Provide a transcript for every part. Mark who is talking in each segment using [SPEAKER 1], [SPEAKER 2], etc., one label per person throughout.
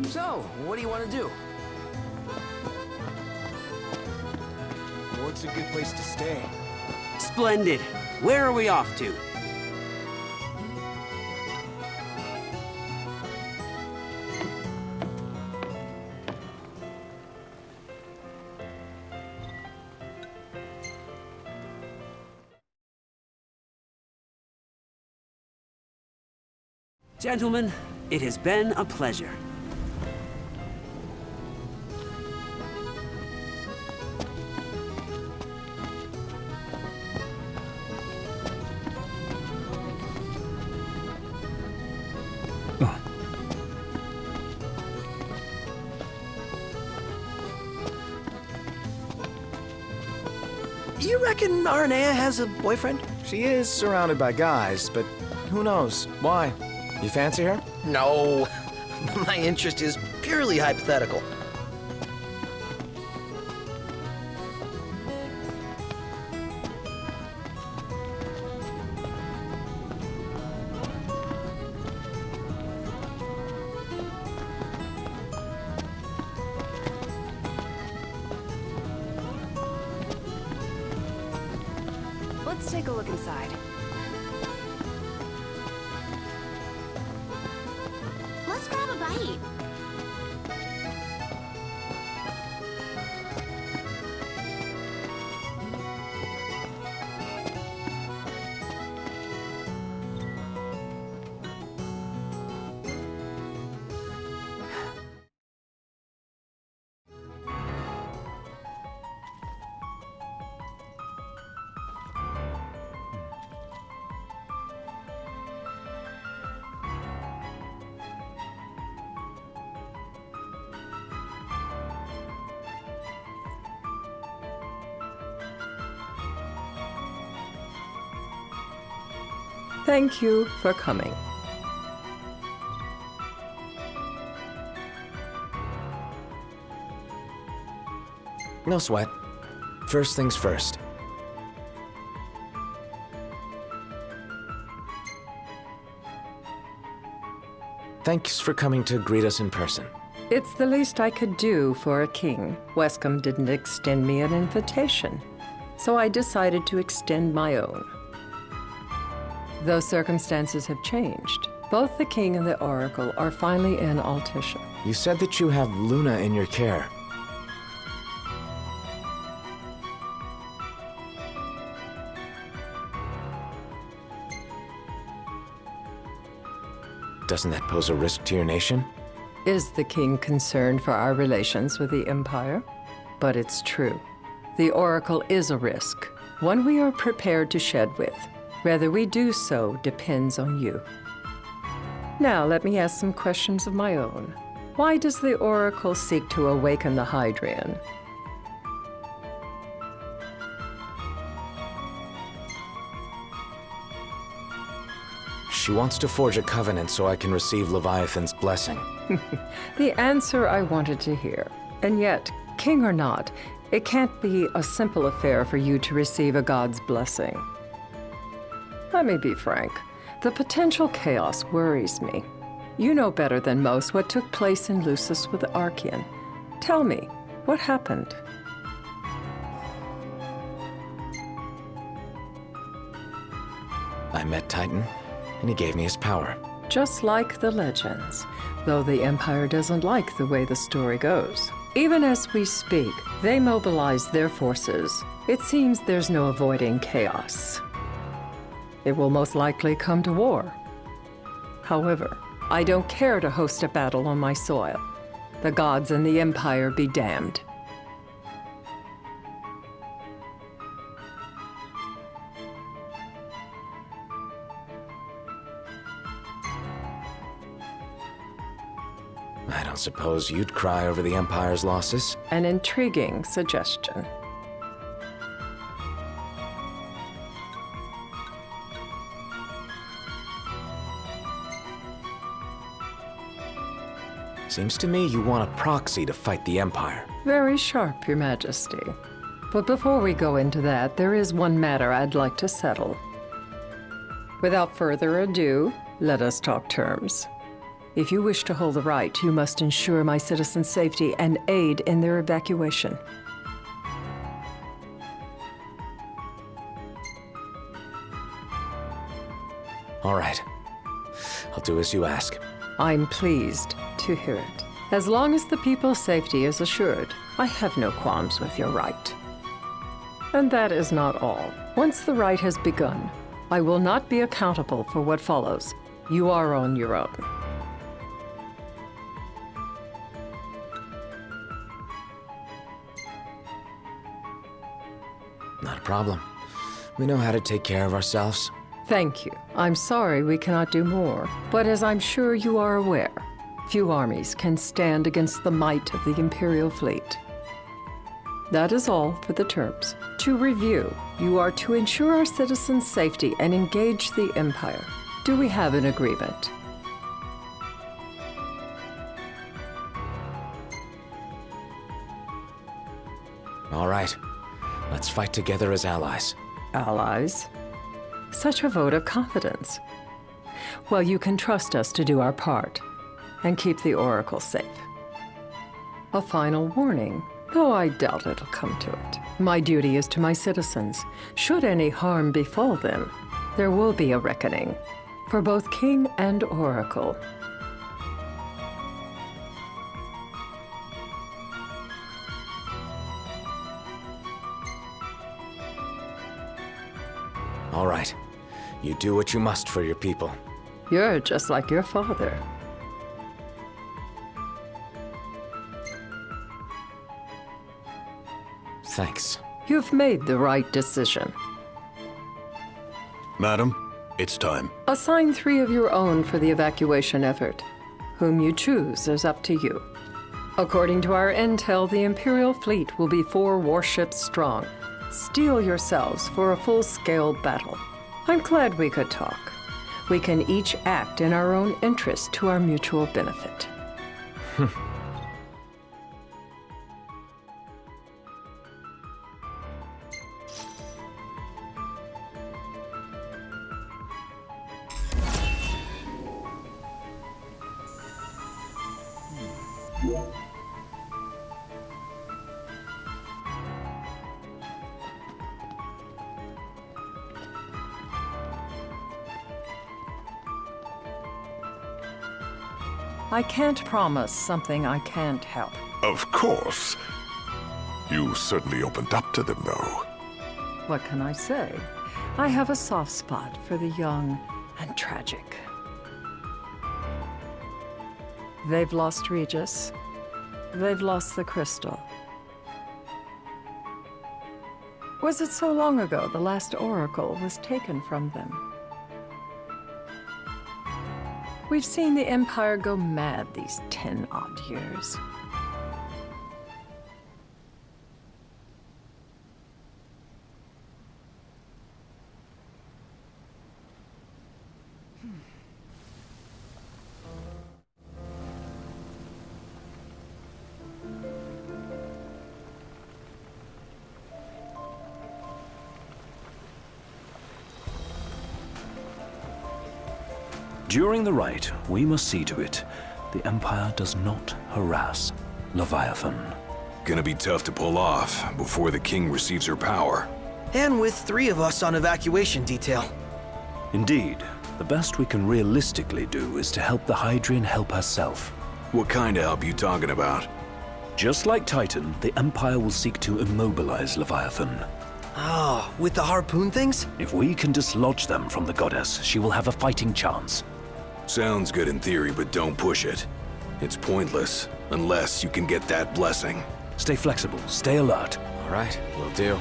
[SPEAKER 1] So, what do you want to do?
[SPEAKER 2] What's a good place to stay?
[SPEAKER 3] Splendid. Where are we off to? Gentlemen, it has been a pleasure.
[SPEAKER 1] You reckon Aranea has a boyfriend?
[SPEAKER 2] She is surrounded by guys, but who knows? Why? You fancy her?
[SPEAKER 1] No. My interest is purely hypothetical.
[SPEAKER 4] Let's take a look inside.
[SPEAKER 5] Let's grab a bite.
[SPEAKER 6] Thank you for coming.
[SPEAKER 2] No sweat. First things first. Thanks for coming to greet us in person.
[SPEAKER 6] It's the least I could do for a king. Wescombe didn't extend me an invitation, so I decided to extend my own. Though circumstances have changed, both the king and the oracle are finally in Altissia.
[SPEAKER 2] You said that you have Luna in your care. Doesn't that pose a risk to your nation?
[SPEAKER 6] Is the king concerned for our relations with the Empire? But it's true. The oracle is a risk, one we are prepared to shed with. Whether we do so depends on you. Now, let me ask some questions of my own. Why does the oracle seek to awaken the Hydrian?
[SPEAKER 2] She wants to forge a covenant so I can receive Leviathan's blessing.
[SPEAKER 6] The answer I wanted to hear. And yet, king or not, it can't be a simple affair for you to receive a god's blessing. Let me be frank. The potential chaos worries me. You know better than most what took place in Lucis with Archean. Tell me, what happened?
[SPEAKER 2] I met Titan, and he gave me his power.
[SPEAKER 6] Just like the legends, though the Empire doesn't like the way the story goes. Even as we speak, they mobilize their forces. It seems there's no avoiding chaos. It will most likely come to war. However, I don't care to host a battle on my soil. The gods and the Empire be damned.
[SPEAKER 2] I don't suppose you'd cry over the Empire's losses?
[SPEAKER 6] An intriguing suggestion.
[SPEAKER 2] Seems to me you want a proxy to fight the Empire.
[SPEAKER 6] Very sharp, Your Majesty. But before we go into that, there is one matter I'd like to settle. Without further ado, let us talk terms. If you wish to hold the right, you must ensure my citizens' safety and aid in their evacuation.
[SPEAKER 2] All right. I'll do as you ask.
[SPEAKER 6] I'm pleased to hear it. As long as the people's safety is assured, I have no qualms with your right. And that is not all. Once the rite has begun, I will not be accountable for what follows. You are on your own.
[SPEAKER 2] Not a problem. We know how to take care of ourselves.
[SPEAKER 6] Thank you. I'm sorry we cannot do more, but as I'm sure you are aware, few armies can stand against the might of the Imperial fleet. That is all for the terms. To review, you are to ensure our citizens' safety and engage the Empire. Do we have an agreement?
[SPEAKER 2] All right. Let's fight together as allies.
[SPEAKER 6] Allies? Such a vote of confidence. Well, you can trust us to do our part and keep the Oracle safe. A final warning, though I doubt it'll come to it. My duty is to my citizens. Should any harm befall them, there will be a reckoning for both King and Oracle.
[SPEAKER 2] All right. You do what you must for your people.
[SPEAKER 6] You're just like your father.
[SPEAKER 2] Thanks.
[SPEAKER 6] You've made the right decision.
[SPEAKER 7] Madam, it's time.
[SPEAKER 6] Assign 3 of your own for the evacuation effort. Whom you choose is up to you. According to our intel, the Imperial fleet will be 4 warships strong. Steel yourselves for a full-scale battle. I'm glad we could talk. We can each act in our own interest to our mutual benefit. I can't promise something I can't help.
[SPEAKER 8] Of course. You certainly opened up to them, though.
[SPEAKER 6] What can I say? I have a soft spot for the young and tragic. They've lost Regis. They've lost the crystal. Was it so long ago the last oracle was taken from them? We've seen the Empire go mad these 10-odd years.
[SPEAKER 9] During the rite, we must see to it the Empire does not harass Leviathan.
[SPEAKER 7] Gonna be tough to pull off before the king receives her power.
[SPEAKER 1] And with 3 of us on evacuation detail.
[SPEAKER 9] Indeed, the best we can realistically do is to help the Hydrian help herself.
[SPEAKER 7] What kind of help you talking about?
[SPEAKER 9] Just like Titan, the Empire will seek to immobilize Leviathan.
[SPEAKER 1] Oh, with the harpoon things?
[SPEAKER 9] If we can dislodge them from the goddess, she will have a fighting chance.
[SPEAKER 7] Sounds good in theory, but don't push it. It's pointless, unless you can get that blessing.
[SPEAKER 9] Stay flexible, stay alert.
[SPEAKER 2] All right, will do.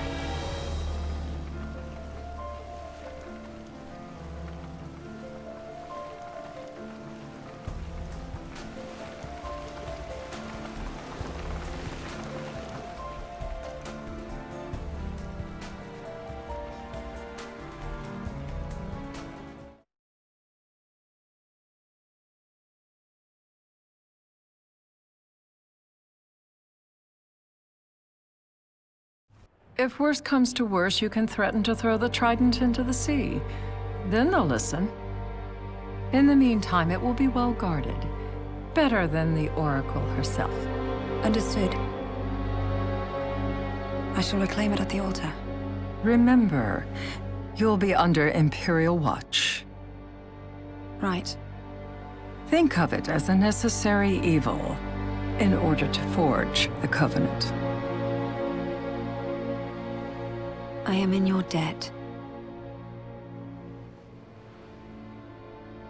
[SPEAKER 6] If worse comes to worse, you can threaten to throw the trident into the sea. Then they'll listen. In the meantime, it will be well guarded. better than the Oracle herself.
[SPEAKER 4] Understood. I shall reclaim it at the altar.
[SPEAKER 6] Remember, you'll be under Imperial watch.
[SPEAKER 4] Right.
[SPEAKER 6] Think of it as a necessary evil in order to forge the Covenant.
[SPEAKER 4] I am in your debt.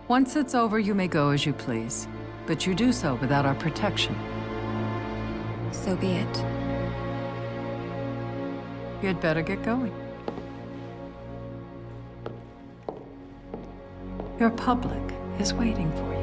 [SPEAKER 6] Once it's over, you may go as you please, but you do so without our protection.
[SPEAKER 4] So be it.
[SPEAKER 6] You'd better get going. Your public is waiting for you.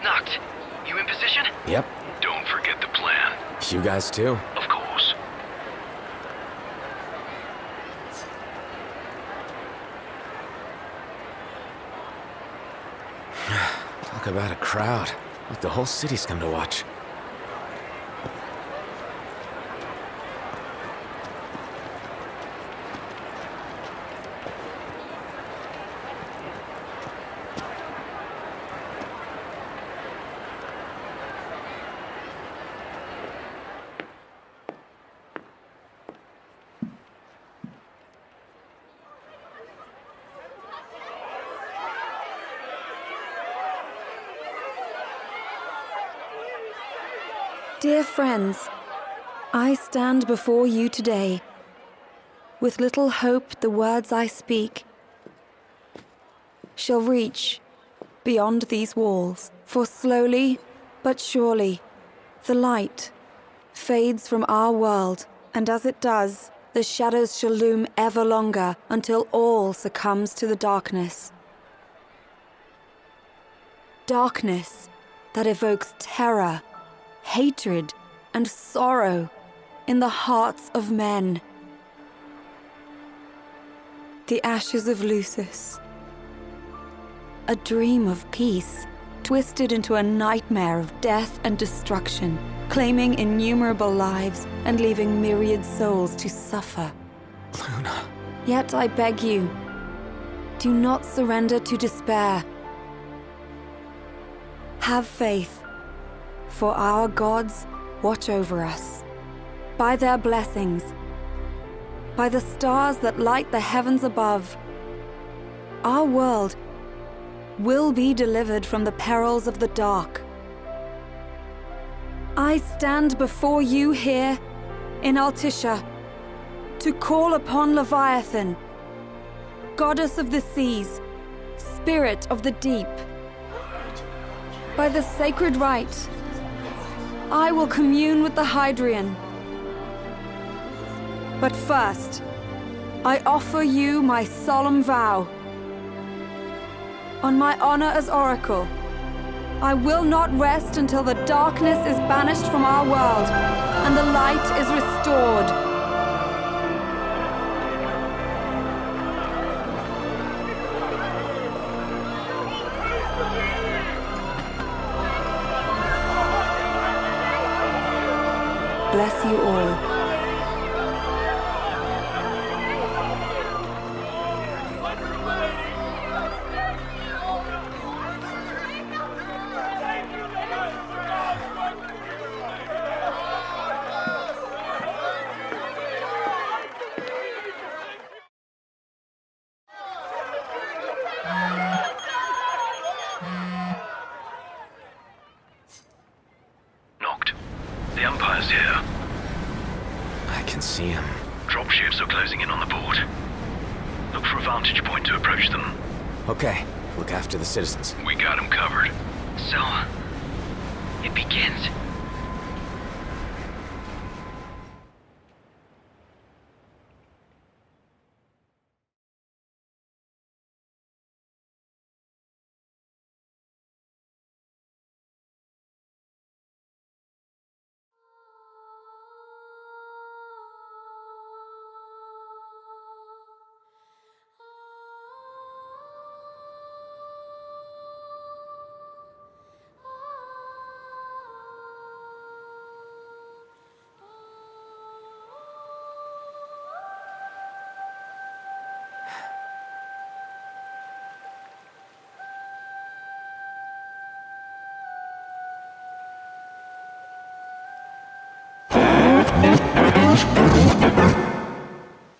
[SPEAKER 1] Noct, you in position?
[SPEAKER 2] Yep.
[SPEAKER 7] Don't forget the plan.
[SPEAKER 2] You guys too?
[SPEAKER 7] Of course.
[SPEAKER 2] Talk about a crowd. Like the whole city's come to watch.
[SPEAKER 4] Dear friends, I stand before you today. With little hope the words I speak shall reach beyond these walls. For slowly but surely the light fades from our world, and as it does, the shadows shall loom ever longer until all succumbs to the darkness. Darkness that evokes terror, hatred, and sorrow in the hearts of men. The ashes of Lucis. A dream of peace, twisted into a nightmare of death and destruction, claiming innumerable lives and leaving myriad souls to suffer.
[SPEAKER 2] Luna.
[SPEAKER 4] Yet I beg you, do not surrender to despair. Have faith, for our gods watch over us. By their blessings, by the stars that light the heavens above, our world will be delivered from the perils of the dark. I stand before you here in Altissia to call upon Leviathan, goddess of the seas, spirit of the deep. By the sacred rite, I will commune with the Hydrian. But first, I offer you my solemn vow. On my honor as Oracle, I will not rest until the darkness is banished from our world and the light is restored. Bless you all.
[SPEAKER 7] Noct. The Empire's here.
[SPEAKER 2] I can see him.
[SPEAKER 7] Dropships are closing in on the port.
[SPEAKER 10] Look for a vantage point to approach them.
[SPEAKER 2] Okay, look after the citizens.
[SPEAKER 10] We got them covered. So, it begins.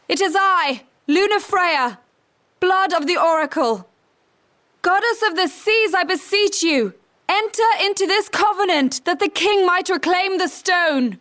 [SPEAKER 4] It is I, Lunafreya, blood of the Oracle. Goddess of the seas, I beseech you, enter into this covenant that the king might reclaim the stone.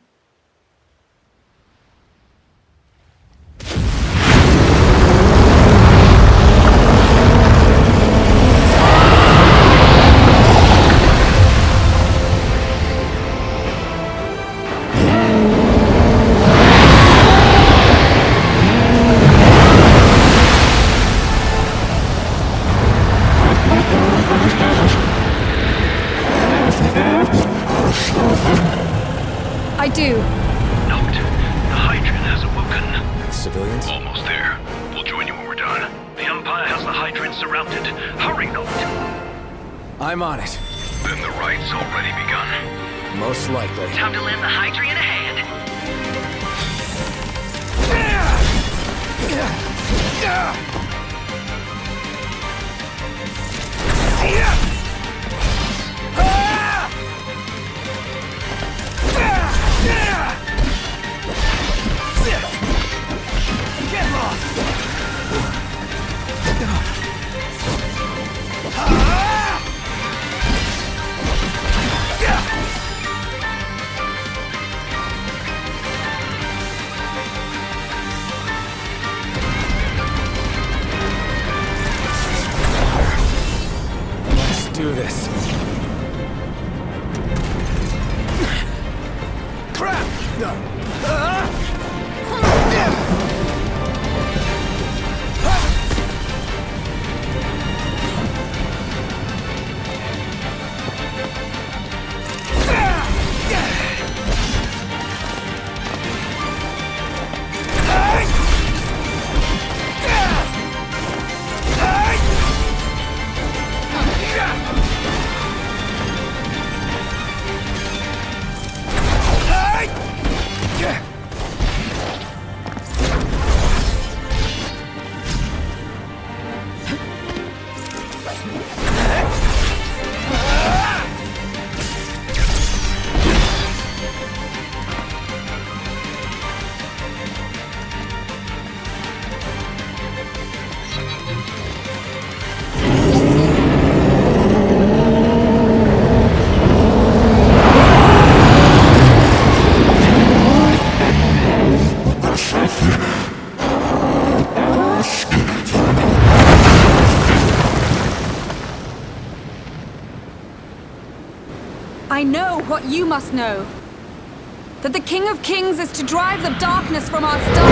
[SPEAKER 4] I do.
[SPEAKER 10] Noct, the Hydrian has awoken.
[SPEAKER 2] Civilians?
[SPEAKER 10] Almost there. We'll join you when we're done. The Empire has the Hydrian surrounded. Hurry, Noct!
[SPEAKER 2] I'm on it.
[SPEAKER 10] Then the right's already begun.
[SPEAKER 2] Most likely.
[SPEAKER 11] Time to lend the Hydrian a hand.
[SPEAKER 1] Get lost!
[SPEAKER 2] Let's do this.
[SPEAKER 1] Crap!
[SPEAKER 4] I know what you must know. That the King of Kings is to drive the darkness from our star.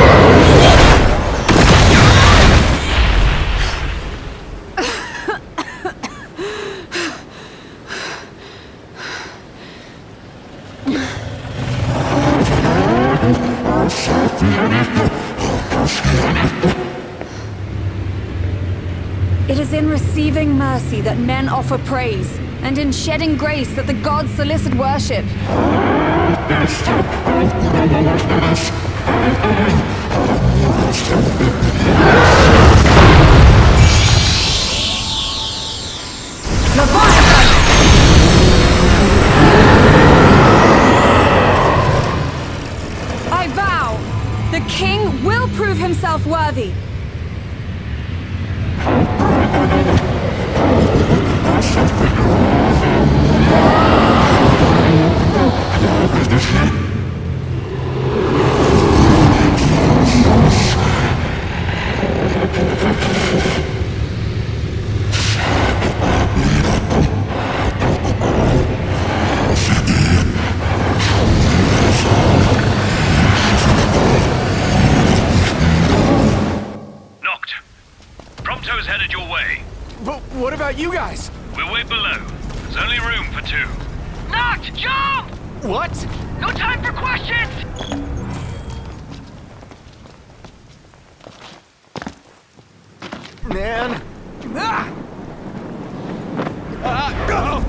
[SPEAKER 4] It is in receiving mercy that men offer praise, and in shedding grace that the gods solicit worship. Leviathan! I vow, the king will prove himself worthy.
[SPEAKER 10] We're way below. There's only room for 2.
[SPEAKER 11] Knocked! Jump!
[SPEAKER 1] What?
[SPEAKER 11] No time for questions!
[SPEAKER 1] Man. Ah! Go!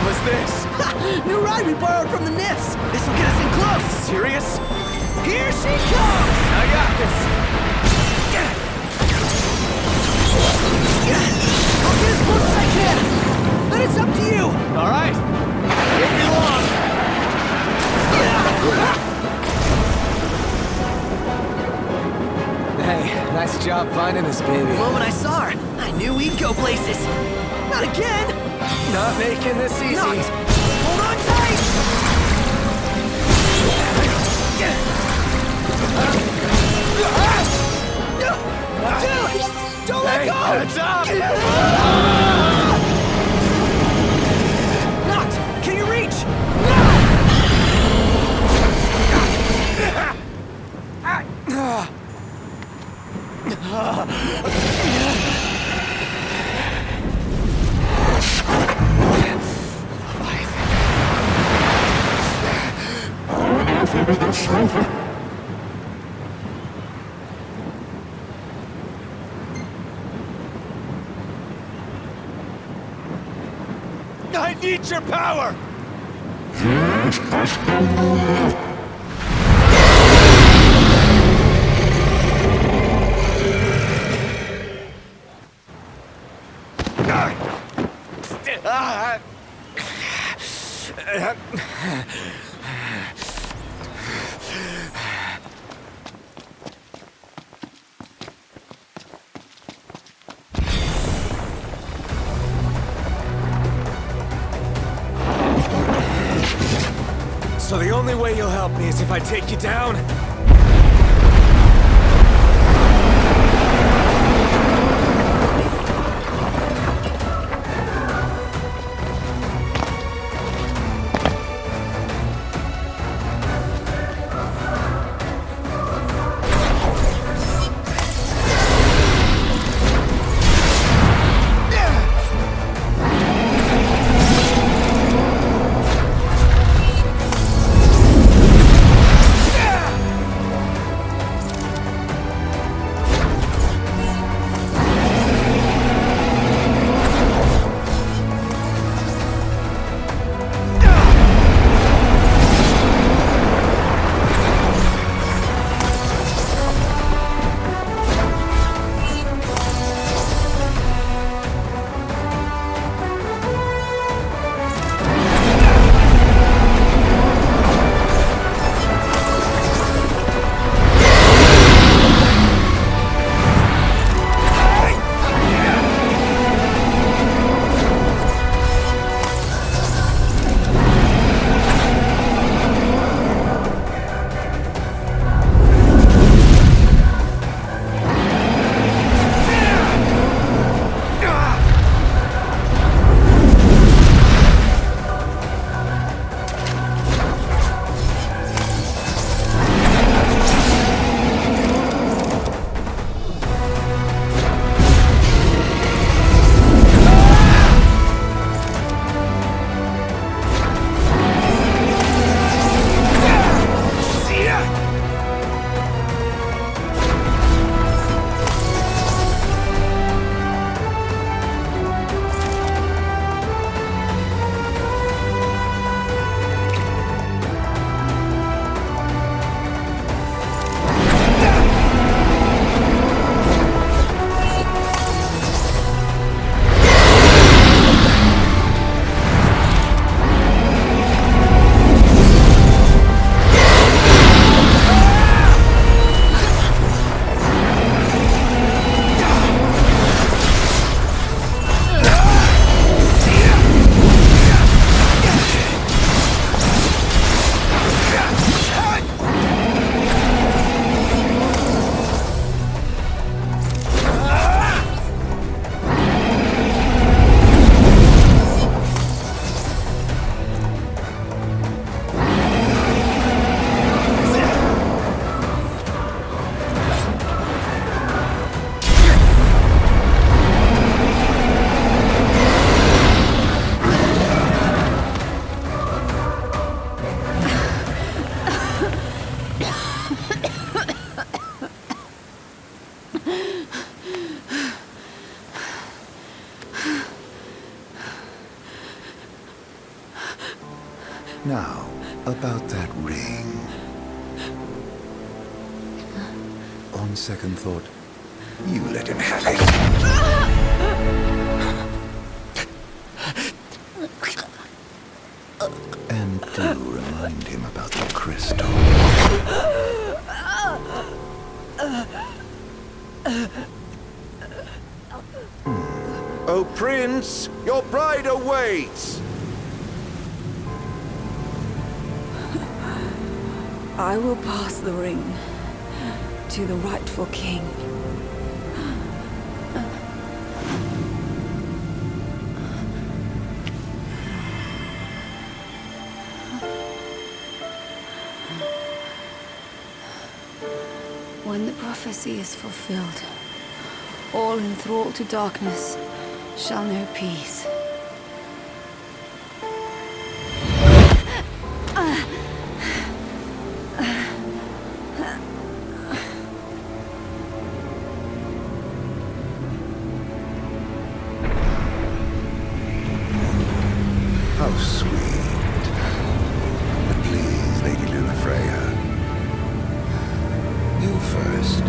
[SPEAKER 1] What's this? New ride we borrowed from the Nifs. This will get us in close. Serious? Here she comes! I got this. I'll get as close as I can. Then it's up to you. All right. Won't be long.
[SPEAKER 2] Hey, nice job finding this baby.
[SPEAKER 1] The moment I saw her, I knew we'd go places. Not again.
[SPEAKER 2] Not making this easy.
[SPEAKER 1] Not. Hold on tight. Dude, don't let go.
[SPEAKER 2] Heads up.
[SPEAKER 1] Knocked. Can you reach?
[SPEAKER 2] I need your power! So the only way you'll help me is if I take you down?
[SPEAKER 12] Now, about that ring. On second thought, you let him have it. And do remind him about the crystal.
[SPEAKER 13] Oh, Prince, your bride awaits!
[SPEAKER 4] I will pass the ring to the rightful king. When the prophecy is fulfilled, all enthralled to darkness shall know peace.
[SPEAKER 12] How sweet. But please, Lady Lunafreya. You first.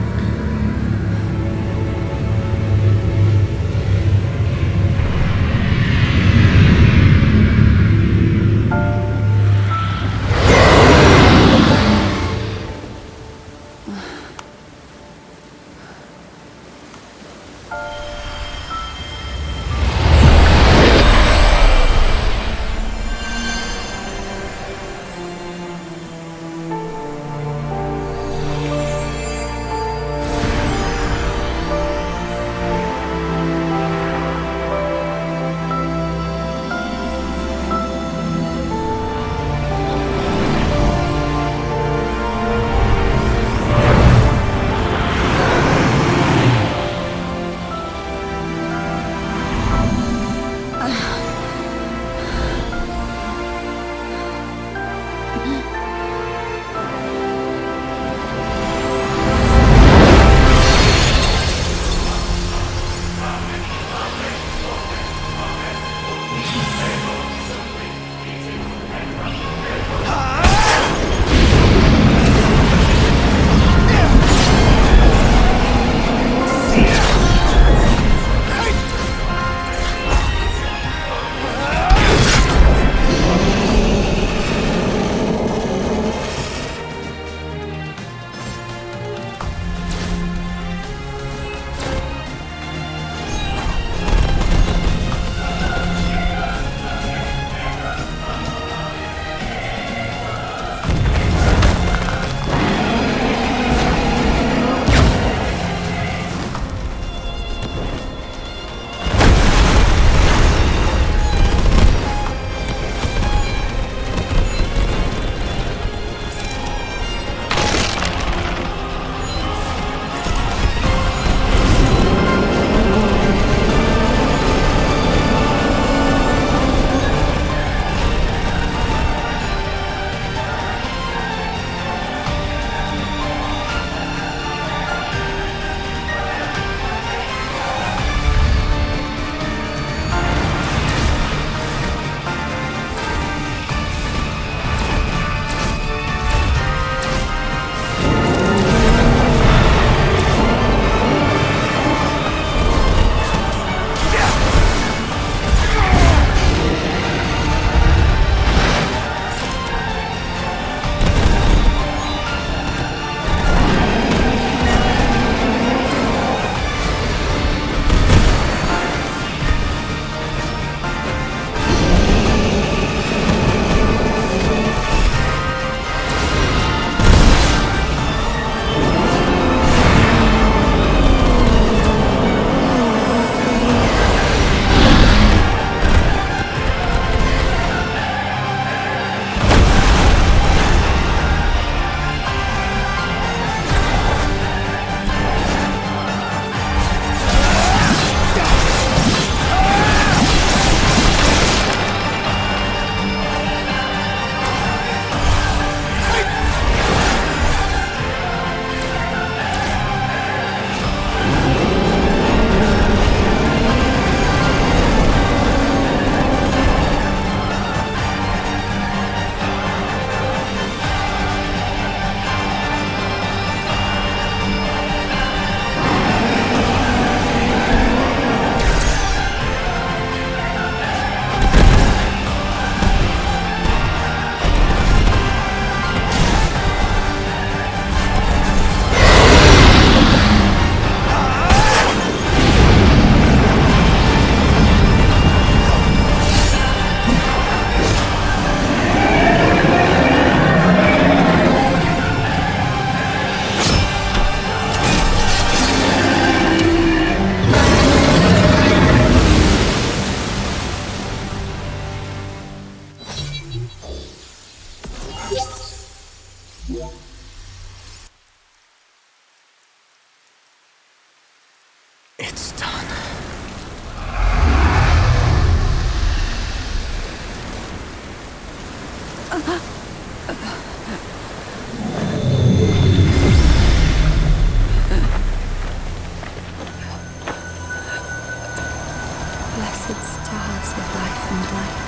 [SPEAKER 14] Blessed stars of life and light.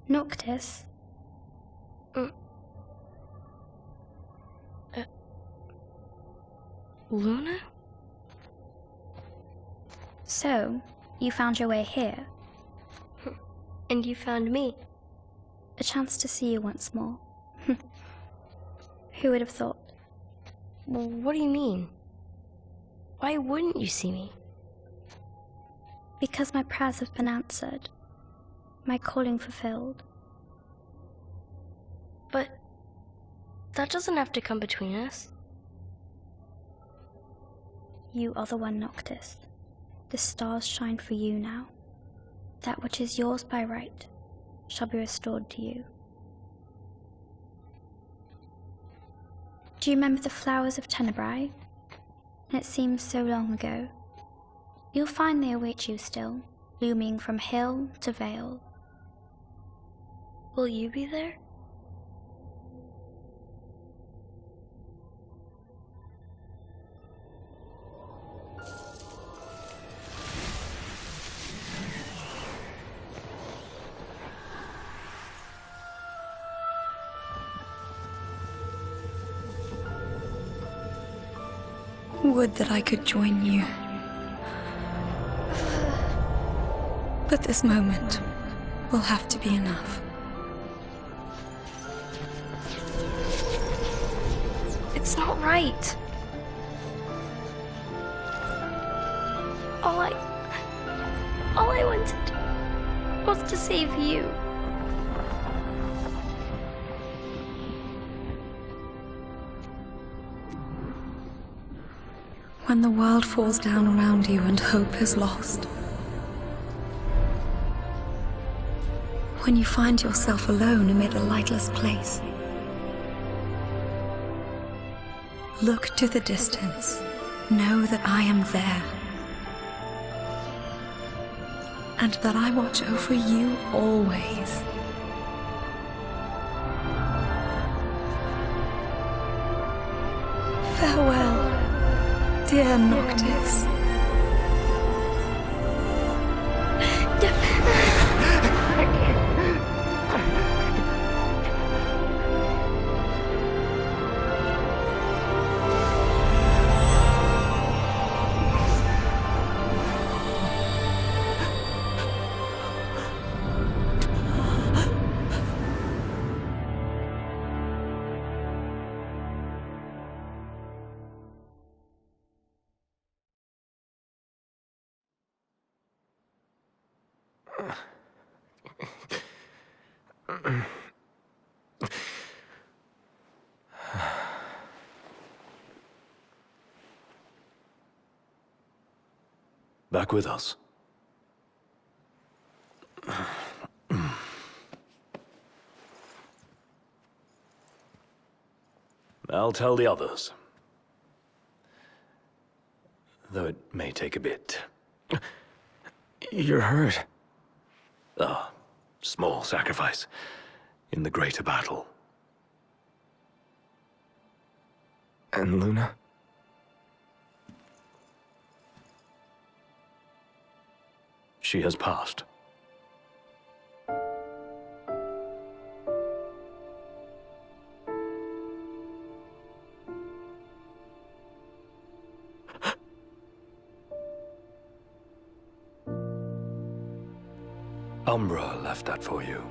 [SPEAKER 5] Noctis?
[SPEAKER 15] Luna?
[SPEAKER 5] So, you found your way here.
[SPEAKER 15] And you found me.
[SPEAKER 5] A chance to see you once more. Who would have thought?
[SPEAKER 15] Well, what do you mean? Why wouldn't you see me?
[SPEAKER 5] Because my prayers have been answered. My calling fulfilled.
[SPEAKER 15] But that doesn't have to come between us.
[SPEAKER 5] You are the one, Noctis. The stars shine for you now. That which is yours by right shall be restored to you. Do you remember the flowers of Tenebrae? It seems so long ago. You'll find they await you still, looming from hill to vale.
[SPEAKER 15] Will you be there?
[SPEAKER 14] Would that I could join you. But this moment will have to be enough.
[SPEAKER 15] It's not right. All I wanted was to save you.
[SPEAKER 14] When the world falls down around you and hope is lost. When you find yourself alone amid a lightless place. Look to the distance. Know that I am there. And that I watch over you always. Farewell, dear Noctis.
[SPEAKER 9] Back with us. I'll tell the others. Though it may take a bit.
[SPEAKER 2] You're hurt.
[SPEAKER 9] Ah, small sacrifice in the greater battle.
[SPEAKER 2] And Luna?
[SPEAKER 9] She has passed. Umbra left that for you.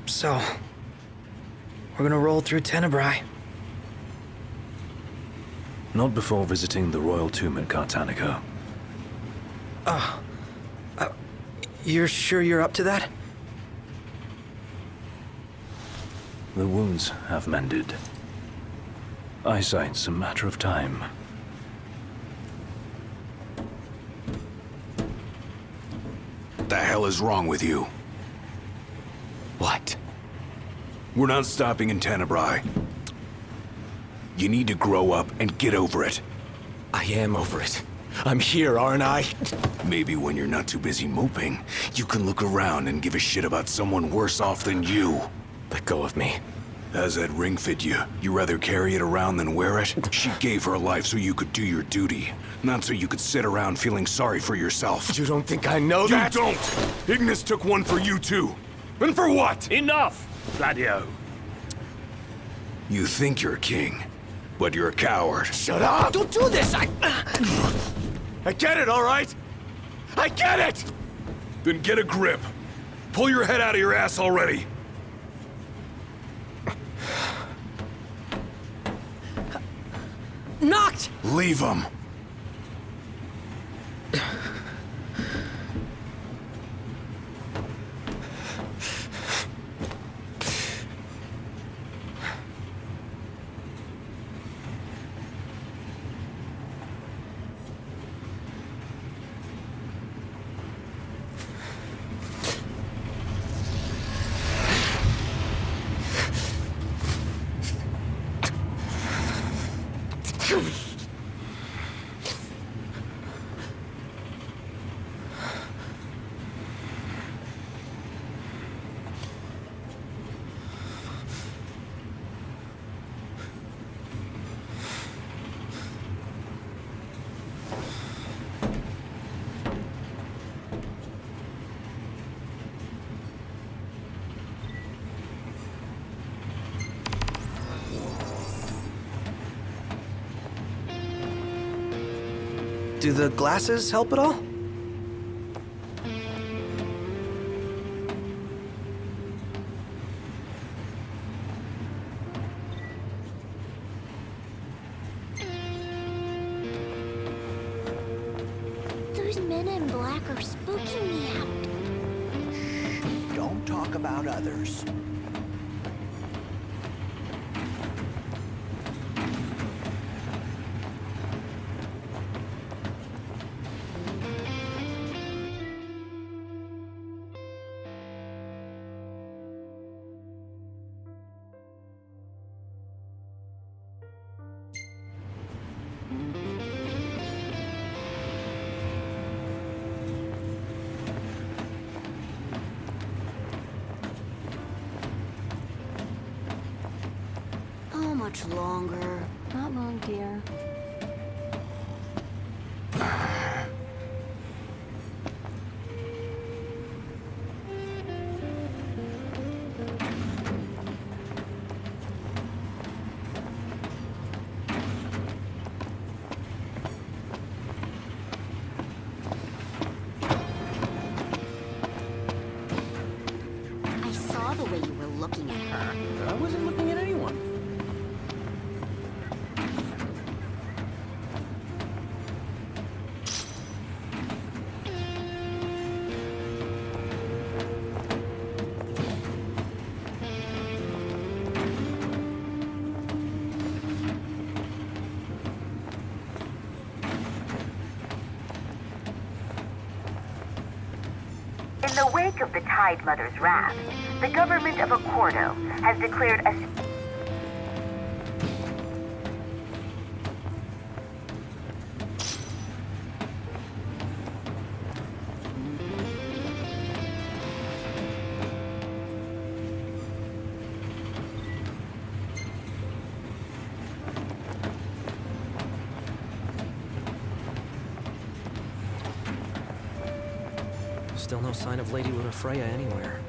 [SPEAKER 1] So, we're gonna roll through Tenebrae.
[SPEAKER 9] Not before visiting the royal tomb at Cartanica.
[SPEAKER 1] You're sure you're up to that?
[SPEAKER 9] The wounds have mended. Eyesight's a matter of time.
[SPEAKER 7] What the hell is wrong with you?
[SPEAKER 2] What?
[SPEAKER 7] We're not stopping in Tenebrae. You need to grow up and get over it.
[SPEAKER 2] I am over it. I'm here, aren't I?
[SPEAKER 7] Maybe when you're not too busy moping, you can look around and give a shit about someone worse off than you.
[SPEAKER 2] Let go of me.
[SPEAKER 7] How's that ring fit you? You rather carry it around than wear it? She gave her life so you could do your duty, not so you could sit around feeling sorry for yourself.
[SPEAKER 2] You don't think I know that?
[SPEAKER 7] You don't! Ignis took one for you too. And for what?
[SPEAKER 9] Enough, Gladio.
[SPEAKER 7] You think you're a king, but you're a coward.
[SPEAKER 2] Shut up!
[SPEAKER 1] Don't do this!
[SPEAKER 2] I get it, all right? I get it!
[SPEAKER 7] Then get a grip. Pull your head out of your ass already.
[SPEAKER 1] Knocked!
[SPEAKER 7] Leave him.
[SPEAKER 1] Do the glasses help at all?
[SPEAKER 16] Those men in black are spooking me out.
[SPEAKER 1] Don't talk about others.
[SPEAKER 16] How much longer?
[SPEAKER 15] Not long, dear.
[SPEAKER 16] I saw the way you were looking at her.
[SPEAKER 1] I wasn't looking at anyone.
[SPEAKER 17] In the wake of the Tide Mother's wrath, the government of Accordo has declared a...
[SPEAKER 1] Still no sign of Lady Lunafreya anywhere.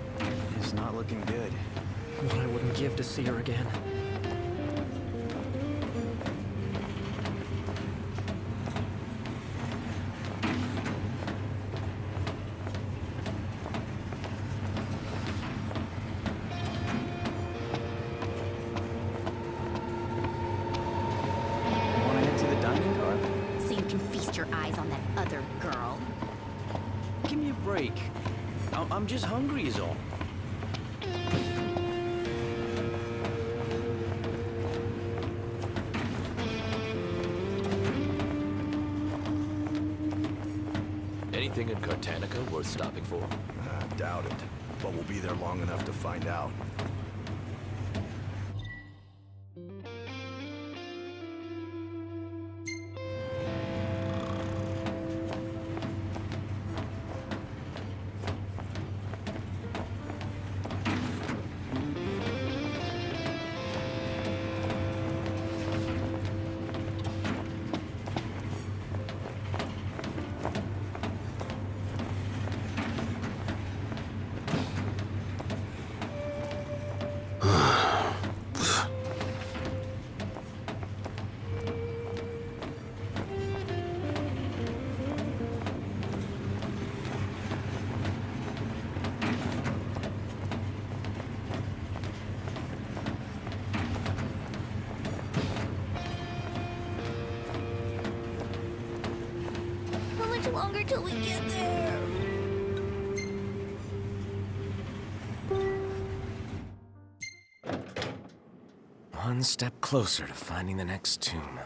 [SPEAKER 1] It's not looking good. What I wouldn't give to see her again. Wanna head to the dining car?
[SPEAKER 16] So you can feast your eyes on that other girl.
[SPEAKER 1] Give me a break. I'm just hungry is all.
[SPEAKER 18] Anything in Cartanica worth stopping for?
[SPEAKER 19] Doubt it, but we'll be there long enough to find out.
[SPEAKER 16] How much longer till we get there?
[SPEAKER 2] One step closer to finding the next tomb.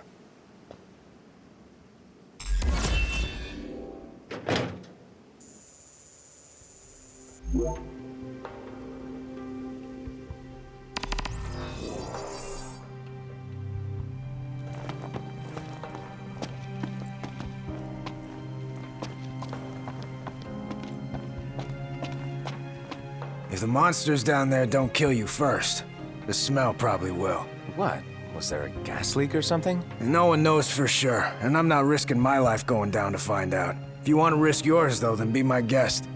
[SPEAKER 20] If the monsters down there don't kill you first, the smell probably will.
[SPEAKER 2] What? Was there a gas leak or something?
[SPEAKER 20] No one knows for sure, and I'm not risking my life going down to find out. If you want to risk yours, though, then be my guest.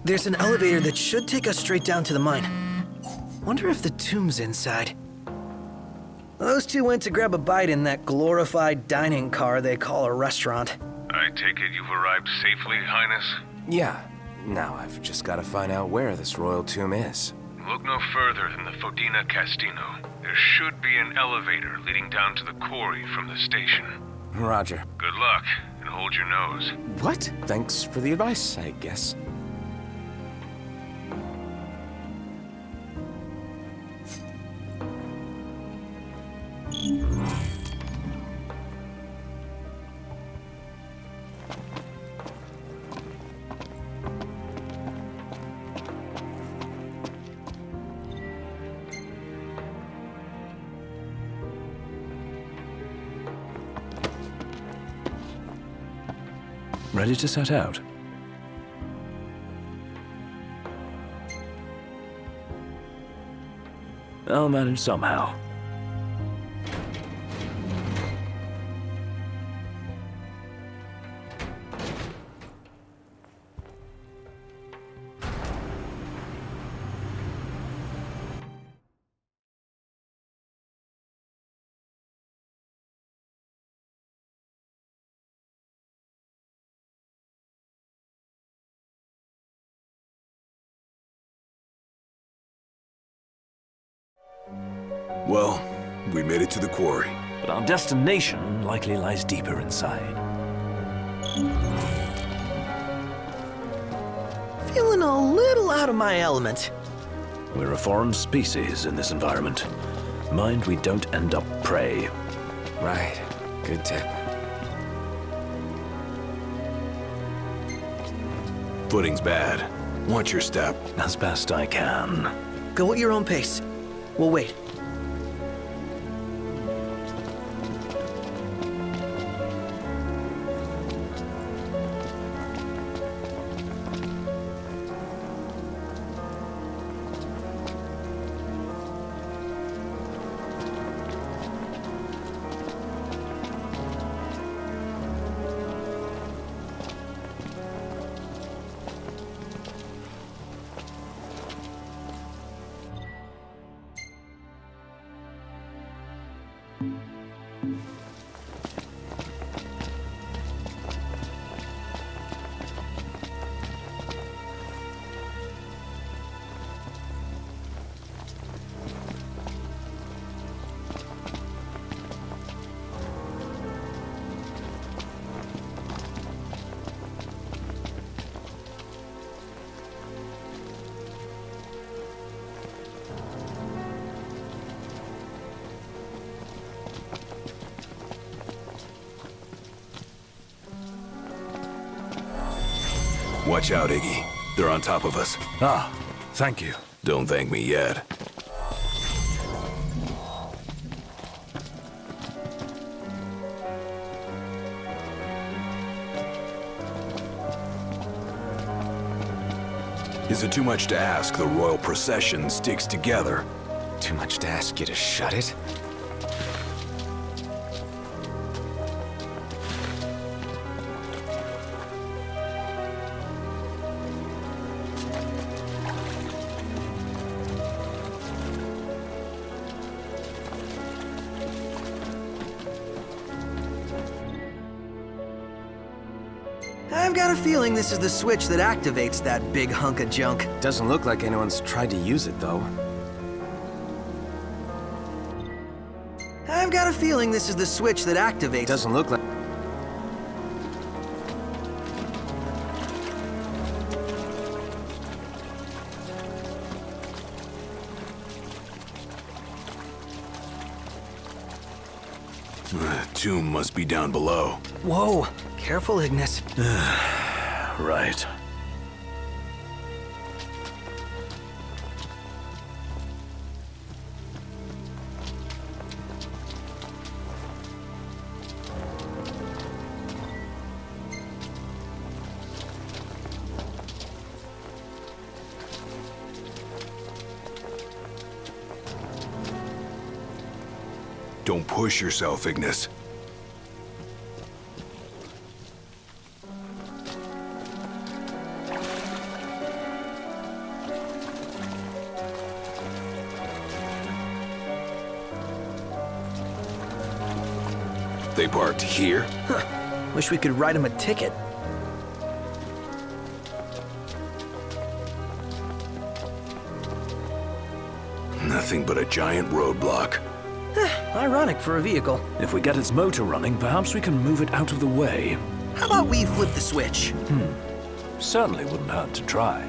[SPEAKER 1] There's an elevator that should take us straight down to the mine. Wonder if the tomb's inside. Those two went to grab a bite in that glorified dining car they call a restaurant.
[SPEAKER 10] I take it you've arrived safely, Highness?
[SPEAKER 2] Yeah. Now I've just got to find out where this royal tomb is.
[SPEAKER 10] Look no further than the Fodina Castino. There should be an elevator leading down to the quarry from the station.
[SPEAKER 2] Roger.
[SPEAKER 10] Good luck, and hold your nose.
[SPEAKER 2] What? Thanks for the advice, I guess.
[SPEAKER 9] Ready to set out? I'll manage somehow.
[SPEAKER 7] Well, we made it to the quarry.
[SPEAKER 9] But our destination likely lies deeper inside.
[SPEAKER 1] Feeling a little out of my element.
[SPEAKER 9] We're a foreign species in this environment. Mind we don't end up prey.
[SPEAKER 2] Right. Good tip.
[SPEAKER 7] Footing's bad. Watch your step.
[SPEAKER 9] As best I can.
[SPEAKER 1] Go at your own pace. We'll wait.
[SPEAKER 7] Watch out, Iggy. They're on top of us.
[SPEAKER 9] Ah, thank you.
[SPEAKER 7] Don't thank me yet. Is it too much to ask the royal procession sticks together?
[SPEAKER 2] Too much to ask you to shut it?
[SPEAKER 1] I've got a feeling this is the switch that activates that big hunk of junk.
[SPEAKER 2] Doesn't look like anyone's tried to use it, though.
[SPEAKER 1] I've got a feeling this is the switch that activates...
[SPEAKER 2] Doesn't look like...
[SPEAKER 7] Tomb must be down below.
[SPEAKER 1] Whoa! Careful, Ignis.
[SPEAKER 9] Right.
[SPEAKER 7] Don't push yourself, Ignis. They parked here?
[SPEAKER 1] Huh. Wish we could write him a ticket.
[SPEAKER 7] Nothing but a giant roadblock.
[SPEAKER 1] Ironic for a vehicle.
[SPEAKER 9] If we get its motor running, perhaps we can move it out of the way.
[SPEAKER 1] How about we flip the switch?
[SPEAKER 9] Certainly wouldn't hurt to try.